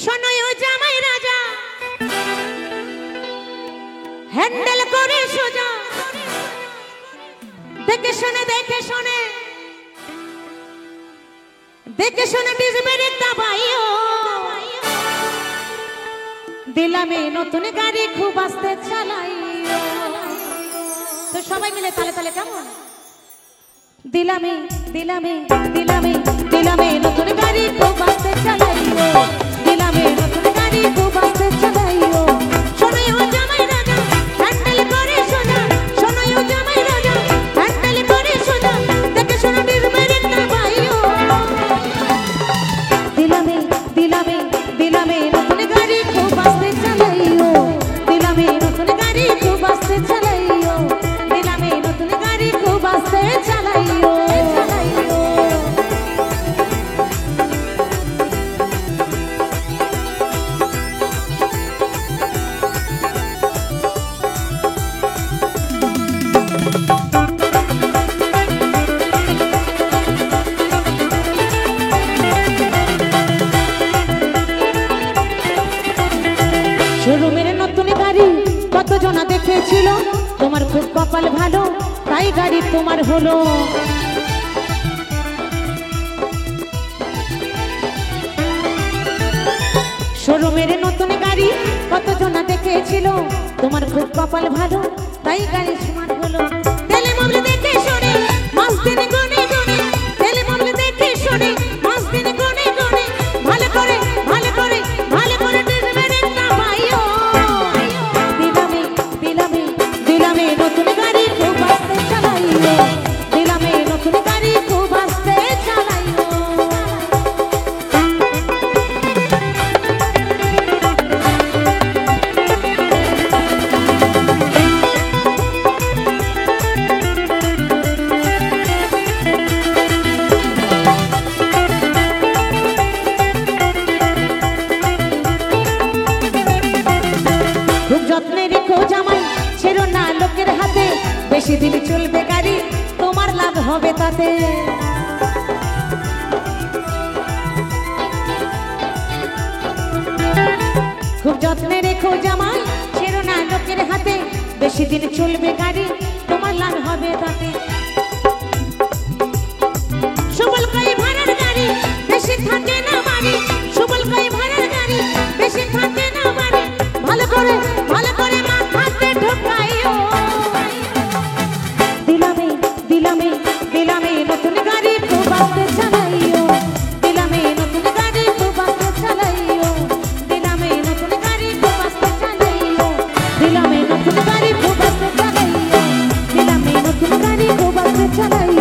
শোনোই ও জামাই রাজা হ্যান্ডেল করে সোজা দেখে শুনে ডিজবের একটা ভাইও দিলামে নতুন গাড়ি খুব আস্তে চালাইও। তো সবাই মিলে তালে তালে কেমন দিলামে দিলামে দিলামে দিলামে নতুন গাড়ি খুব আস্তে চালাইও দিলামে নতুন গাড়ি খুব আস্তে চালাইও। শোনোই ও জামাই রাজা হ্যান্ডেল করে সোজা শোনোই ও জামাই রাজা হ্যান্ডেল করে সোজা দেখে শুনে ডিজবের একটা ভাইও দিলামে দিলামে দিলামে নতুন গাড়ি খুব আস্তে চালাইও দিলামে নতুন গাড়ি খুব আস্তে চালাইও দিলামে নতুন গাড়ি খুব আস্তে চালাইও। শোরুমের নতুন গাড়ি কতজনা দেখেছিল তোমার খুব কপাল ভালো তাই গাড়ি তোমার হলো। শোরুমের নতুন গাড়ি কতজনা দেখেছিল তোমার খুব কপাল ভালো তাই গাড়ি তোমার হলো। তেলে মবলে দেখে শুনে মাস দিন গুনে গুনে তেলে মবলে দেখে শুনে মাস দিন গুনে গুনে ভালো করে ভালো করে ভালো করে ডিজবের একটা ভাইও দিলামে দিলামে দিলামে নতুন গাড়ি খুব আস্তে চালাইও দিলামে নতুন গাড়ি খুব আস্তে চালাইও। খুব যত্নে রেখো জামাই ছেড়ো না লোকের হাতে বেশি দিন চলবে গাড়ি তোমার লাভ হবে তাতে। খুব যত্নে রেখো জামাই ছেড়ো না লোকের হাতে বেশি দিন চলবে গাড়ি তোমার লাভ হবে তাতে। সবল কই ভাড়ার গাড়ি বেশি থাকে না বাড়ি সবল কই ভাড়ার গাড়ি বেশি থাকে না বাড়ি ভালো করে মাথাতে ঢোকাইও দিলামে দিলামে দিলামে নতুন গাড়ি খুব আস্তে চালাইও দিলামে নতুন গাড়ি খুব আস্তে চালাইও দিলামে নতুন গাড়ি খুব আস্তে চালাইও দিলামে নতুন গাড়ি খুব আস্তে চালাইও দিলামে নতুন গাড়ি খুব আস্তে চালাইও।